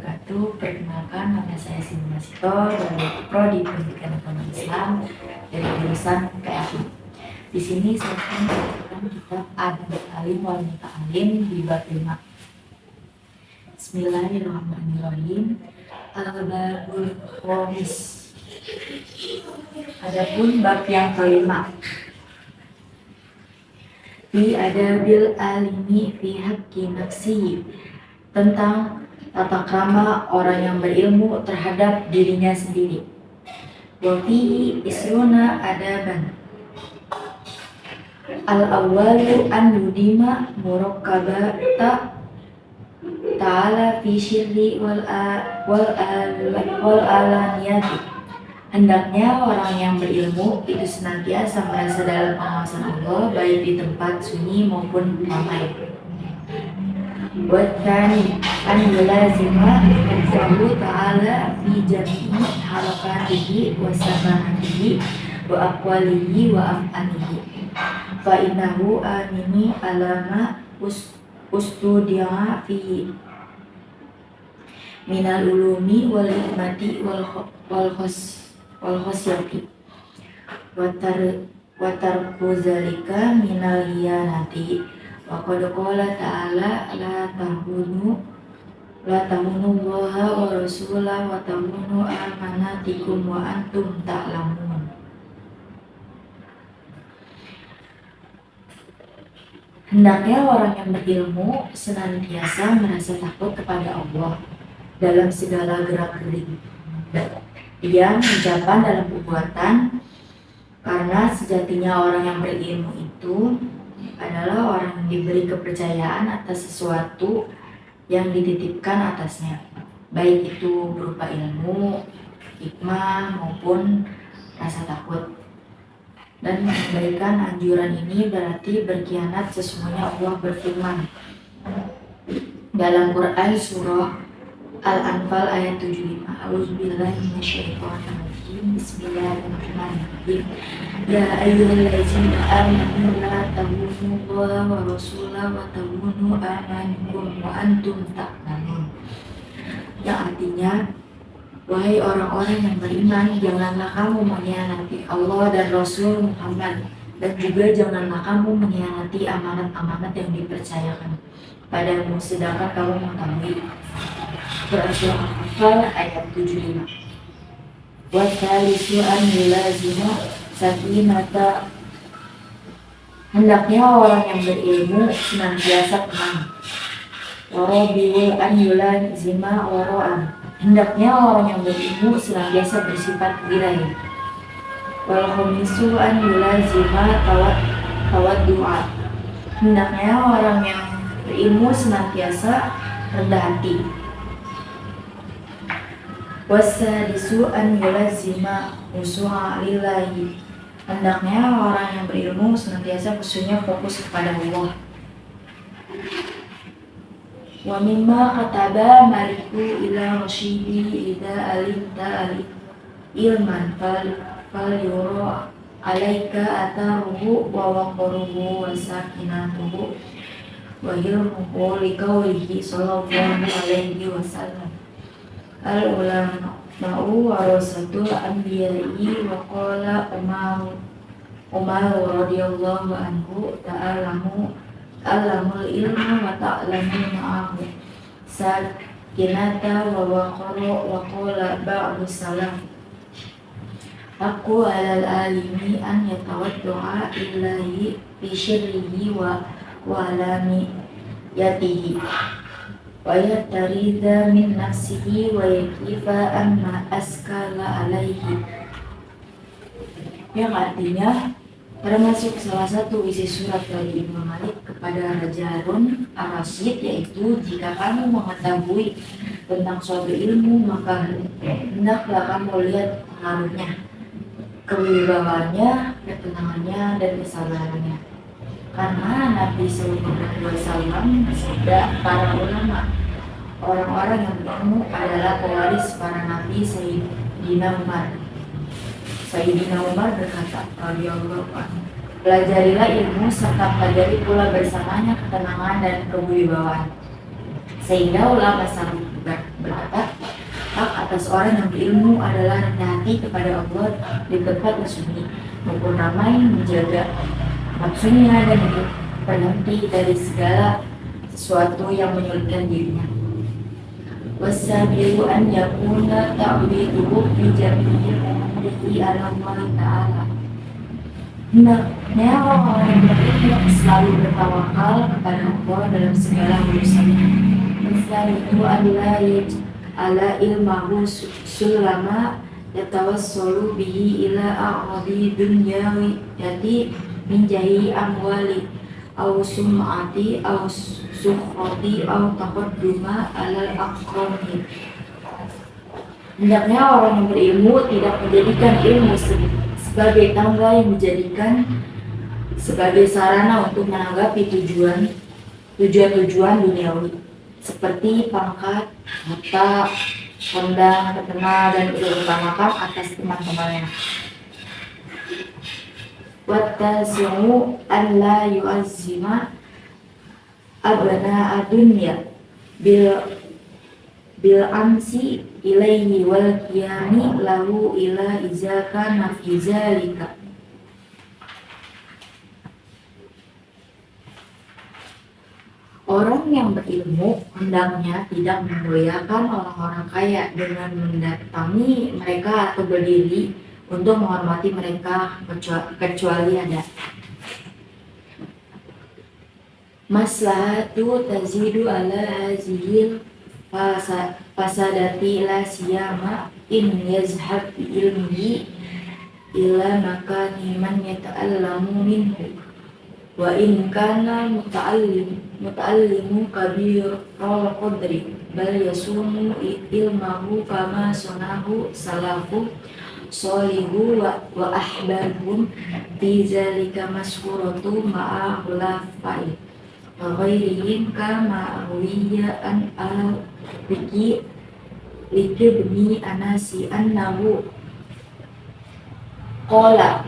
wabarakatuh. Perkenalkan, nama saya Sinta Masito dari Prodi Pendidikan Agama Islam dari jurusan PAI. Di sini saya akan membacakan kitab Adabul Alim wal Muta'allim di bab 5. Bismillahirrahmanirrahim. Al-Babul Khamis. Adapun bab yang kelima. Fi adabil alimi fi haqqi nafsi, tentang tata krama orang yang berilmu terhadap dirinya sendiri. Wa fihi isruna adaban. Al-awwalu an yudima muraqqabata ta'ala fi syirri wal alaniyati. Hendaknya orang yang berilmu itu senantiasa merasa dalam pengawasan Allah, baik di tempat sunyi maupun ramai. Wathani an yulazima nafsahu ta'ala fi jami'i harakatihi wa sakanatihi wa aqwalihi wa af'alihi. Fa innahu aminu alama ustudi'a fi minal ulumi wal hikmati wal khosyati watarku zalika minal hiyanati. Wa qad qala ta'ala la tahunu Allaha wa rasulahu wa tahunu amanatikum wa antum ta'lamun. Hendaknya orang yang berilmu senantiasa merasa takut kepada Allah dalam segala gerak-gerik, diam, ucapan, dalam perbuatan, karena sejatinya orang yang berilmu itu adalah orang yang diberi kepercayaan atas sesuatu yang dititipkan atasnya, baik itu berupa ilmu, hikmah, maupun rasa takut. Dan mengabaikan anjuran ini berarti berkhianat. Sesungguhnya Allah berfirman dalam Quran surah Al-Anfal ayat 75. A'udzubillahi minasyaitonirrajim. Bismillahirrahmanirrahim. Ya ayyuhallazina amanu la takhunu wa rasulahu wa takhunu amanakum wa antum ta'lamun. Yang artinya, wahai orang-orang yang beriman, janganlah kamu mengkhianati Allah dan Rasul Muhammad, dan juga janganlah kamu mengkhianati amanat-amanat yang dipercayakan padamu sedangkan kamu mengetahui. Surah Al-Anfal ayat 75. Wa tsalisu an yulazima sakinata. Hendaknya orang yang berilmu senantiasa tenang. Wa rabiul an yulazima wara'an. Hendaknya orang yang berilmu senantiasa bersifat gembira. Wal khamisu an yulazima tawaddu'a. Hendaknya orang yang berilmu senantiasa rendah hati. Wasadisu an yulazima usuha lillahi. Hendaknya orang yang berilmu senantiasa khususnya fokus kepada Allah. Wa mimma kataba maliku ila rasyidi idha alimta ilman fal yura alaika ataruhu wa waqaruhu wa sakinatuhu wa hilmuhu liqaulihi sallallahu alaihi wasallam. Al-ulama'u warasatul anbiya'i wa qala Umar radhiyallahu anhu ta'lamul ilma wa ta'lamul ma'ahu sakinata wa waqara wa qala ba'du salam. Aku alal alimi an yatawaddu'a illahi fi syirrihi wa alami yatihi wa yatarida min nafsihi wa yakifa amma askala alaihi. Yang artinya, termasuk salah satu isi surat dari Imam Malik kepada Raja Harun Ar-Rasyid, yaitu jika kamu mengetahui tentang suatu ilmu, maka hendaklah kamu lihat pengaruhnya, kewibawaannya, ketenangannya, dan kesabarannya. Karena Nabi SAW bersabda, para ulama, orang-orang yang berilmu adalah pewaris para nabi. Sayyidina Umar berkata, radhiyallahu anhu, pelajarilah ilmu serta pelajari pula bersamanya ketenangan dan kewibawaan. Sehingga ulama salaf berkata, atas orang yang berilmu adalah rendah hati kepada Allah di tempat yang sunyi, maupun ramai menjaga nafsunya dan berhenti dari segala sesuatu yang menyulitkan dirinya. Wasabiru an yakuna ta'widuhu fi jami'i umurihi ala Allah Ta'ala. Hendaknya orang yang berilmu selalu bertawakal kepada Allah dalam segala urusannya. Wasabiru ala ilmahu sulama yatawassalu bihi ila a'radi dunyawi yati min jahi amwali aw sum'ati aw sukhati aw taqadduma alal aqrani. Hendaknya orang yang berilmu tidak menjadikan ilmu sebagai tangga yang dijadikan sebagai sarana untuk menanggapi tujuan duniawi seperti pangkat, harta, kondang, terkenal, dan diutamakan atas teman-temannya. Wattasi'u an la yu'azzima abna adunya bil amsi ilaihi wal qiyami lahu ila izaka nafizalika. Orang yang berilmu hendaknya tidak memuliakan orang-orang kaya dengan mendatangi mereka atau berdiri untuk menghormati mereka kecuali ada maslahatu tazidu ala hazihil fasadati la siyama in yazhab bi ilmihi ila makani man yata'allamu minhu wa in kana muta'allimu kabir qadri bal yasumu ilmahu kama sunahu salafu solihu wa ahbabun fi zalika maskuratu ma'a khulafai wa ghairihim kama ruwiya an al-Liki bni Anasi annahu qala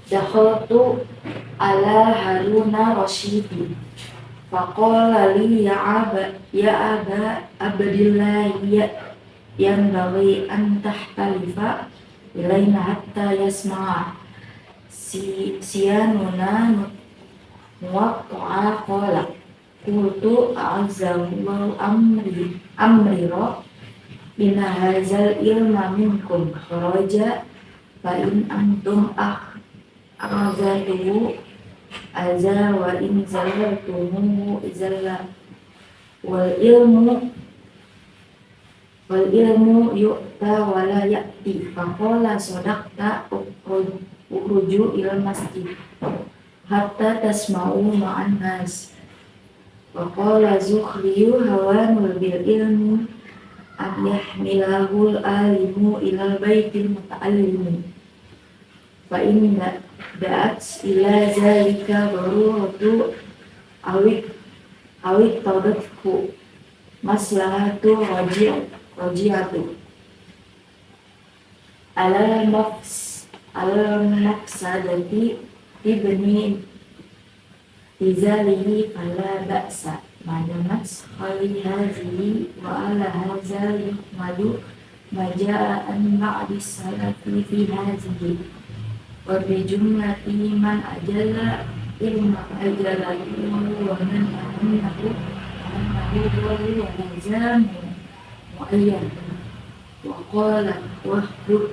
dakhaltu ala Haruna Rasyidi faqala li ya aba abdillah yang bagi an tahtalifa ilaina hatta yasma'a siyanuna muwaqqa'a qala qultu a'azzallahu amriro inna hazal ilma minkum kharaja fa in antum akhazatuhu azza wa in zalaltumuhu zalla wal ilmu yu'ta wa la ya'ti faqala sadaqta ukhruju ila masjid hatta tasma'u ma'an nas wa qala zukhriyu hawanul bil ilmu an yahmilahul alimu ila baitil muta'allimi fa inna da'at ila zalika daruratu awit tadatku maslahatu raji'atu alal mafsadati ibni izalihi fala ba'sa madamat khali hazihi wa ala hazal yuhmadu maja'an ba'dis salafi fi hazihi wa bi jumlati man ajala ilma ajalahu wa man annahu wa nazamu mu'ayyan wa qala wahbud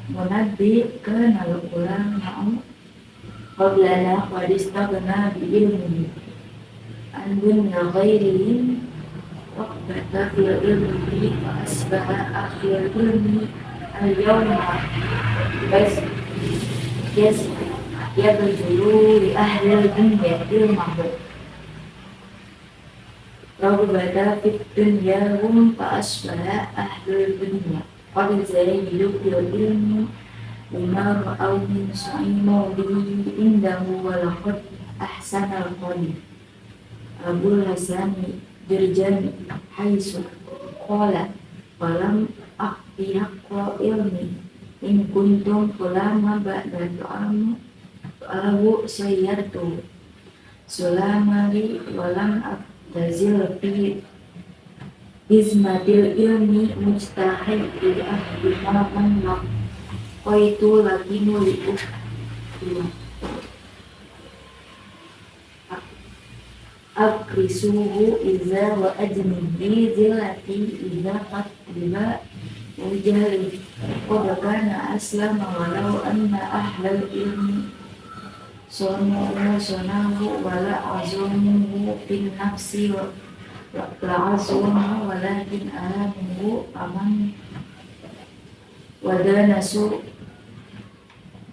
munabbi kana al-ulama qablana qad istaghna bi ilmihi an dunya ghairihim waqbata fil ilmi fa asbaha akhir ilmi al-yawma bas yabzulu li ahli al-dunya ilmahu rabbata fit dunya hum fa asbaha ahli al-dunya qad zayidu fil ilmi bima ra'aw min su'imu bihi indahu wa laqad ahsana al-qali Abul Hasan Dirjani haisu qala walam aqti haqqa ilmi in kuntum ulama ba'da tu'amu sayyartu sulamari walam abtazil fi hizmatil ilmi mujtahid di ahli maman laqaitu lagi nuli'uh akrisuhu iza wa ajnibi zilati iza qatliba wajahli qadakana aslama walau anna ahlal ilmi sonahu wala azumuhu bin nafsi wa la'azumu walakin alamuhu aman wadanasu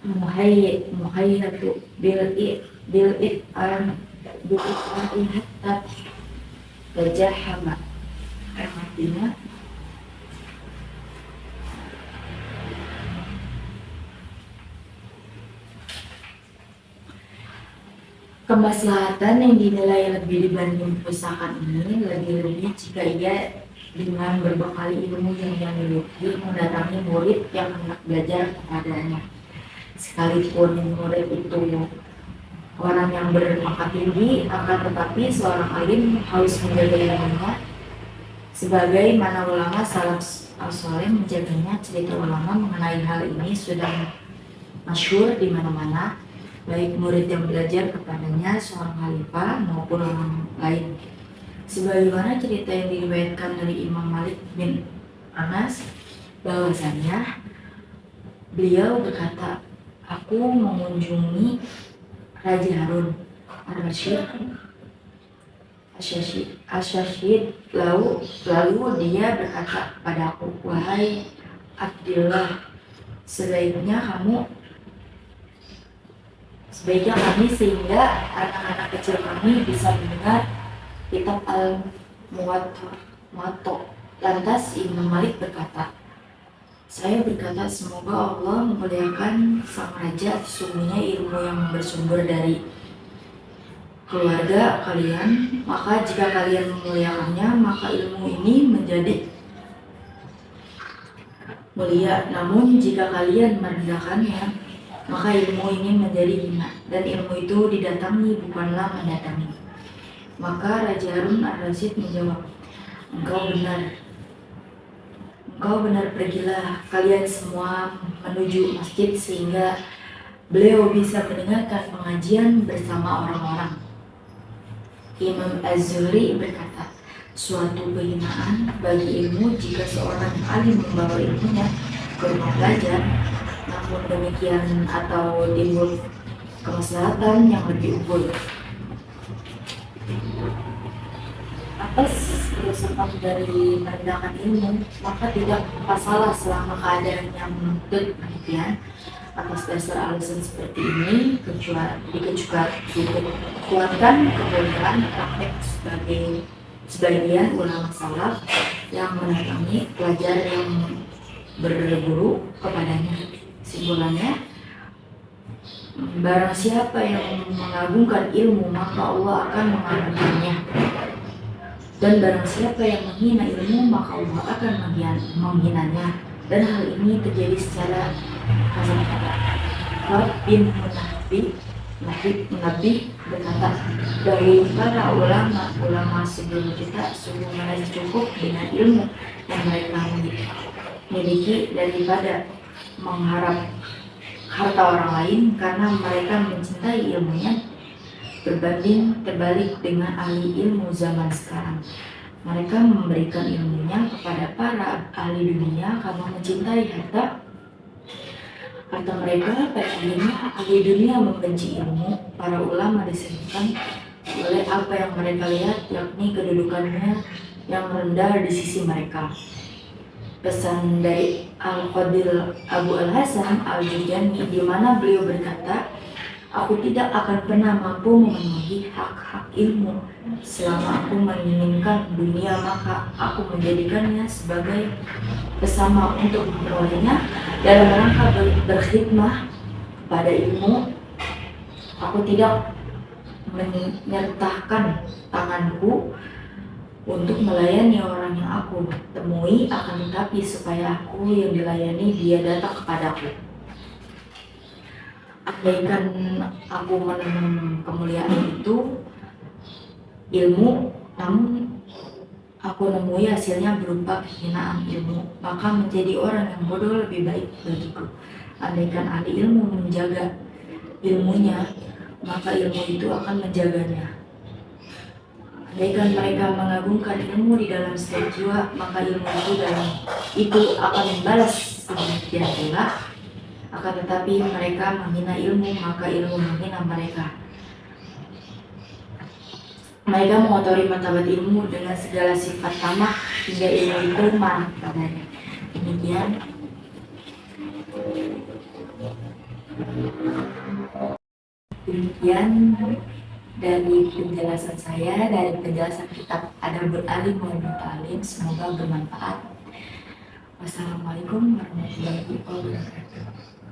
muhayyatu bil'it'an hatta tajahama. Artinya kemaslahatan yang dinilai lebih dibanding pusaka ini lebih jika ia dengan berbekali ilmu yang dimiliki mendatangi murid yang hendak belajar kepadanya, sekalipun murid itu orang yang berpangkat tinggi, akan tetapi seorang alim harus menjaga ilmunya sebagaimana ulama salaf as-saleh menjaganya. Cerita ulama mengenai hal ini sudah masyhur di mana-mana, baik murid yang belajar kepadanya, seorang khalifah maupun orang lain. Sebagaimana cerita yang diriwayatkan dari Imam Malik bin Anas bahwasanya beliau berkata, aku mengunjungi Raja Harun Ar-Rasyid, lalu dia berkata padaku, wahai Abdullah, sebaiknya kami sehingga anak-anak kecil kami bisa mendengar kitab Al-Muwatta. Lantas Imam Malik berkata, saya berkata, semoga Allah memuliakan sang raja, sesungguhnya ilmu yang bersumber dari keluarga kalian, maka jika kalian memuliakannya, maka ilmu ini menjadi mulia. Namun jika kalian merendahkannya, maka ilmu ini menjadi hina, dan ilmu itu didatangi bukanlah mendatangi. Maka Raja Harun Ar-Rasyid menjawab, engkau benar, pergilah kalian semua menuju masjid sehingga beliau bisa mendengarkan pengajian bersama orang-orang. Imam Az-Zuhri berkata, suatu kehinaan bagi ilmu jika seorang alim membawa ilmunya ke rumah belajar, namun demikian atau timbul kemaslahatan yang lebih unggul atas filsafat dari merendahkan ilmu, maka tidak masalah selama keadaannya menuntut demikian. Atas dasar alasan seperti ini, dikuatkan kebolehan praktek sebagian ulama salaf yang mendatangi pelajar yang berguru kepadanya. Simpulannya, barang siapa yang mengagungkan ilmu, maka Allah akan mengagungkannya. Dan barang siapa yang menghina ilmu, maka Allah akan menghinanya. Dan hal ini terjadi secara kasat-mata. Khalid bin Munabih berkata, dahulu para ulama sebelum kita sungguh merasa cukup dengan ilmu yang mereka miliki daripada mengharap harta orang lain, karena mereka mencintai ilmunya. Berbanding terbalik dengan ahli ilmu zaman sekarang, mereka memberikan ilmunya kepada para ahli dunia karena mencintai harta mereka. Pada akhirnya ahli dunia membenci ilmu. Para ulama disebutkan oleh apa yang mereka lihat, yakni kedudukannya yang rendah di sisi mereka. Pesan dari Al-Qadir Abu Al-Hasan Al-Jurjani, di mana beliau berkata, aku tidak akan pernah mampu memenuhi hak-hak ilmu. Selama aku menginginkan dunia, maka aku menjadikannya sebagai bersama untuk memperolehnya. Dalam rangka berkhidmah pada ilmu, aku tidak menyertakan tanganku untuk melayani orang yang aku temui, akan tetapi supaya aku yang dilayani dia datang kepadaku. Andaikan aku menenun kemuliaan itu ilmu, namun aku nemui hasilnya berupa kehinaan ilmu, maka menjadi orang yang bodoh lebih baik bagiku. Andaikan ahli ilmu menjaga ilmunya, maka ilmu itu akan menjaganya. Andaikan mereka mengagungkan ilmu di dalam setiap jiwa, maka ilmu itu akan membalas sedemikian pula. Akan tetapi mereka menghina ilmu, maka ilmu menghina mereka. Mereka mengotori martabat ilmu dengan segala sifat tamak hingga ilmu itu marah kepadanya. Demikian dari penjelasan saya, dari penjelasan kitab Adabul Alim wal Muta'alim. Semoga bermanfaat. Wassalamualaikum warahmatullahi wabarakatuh.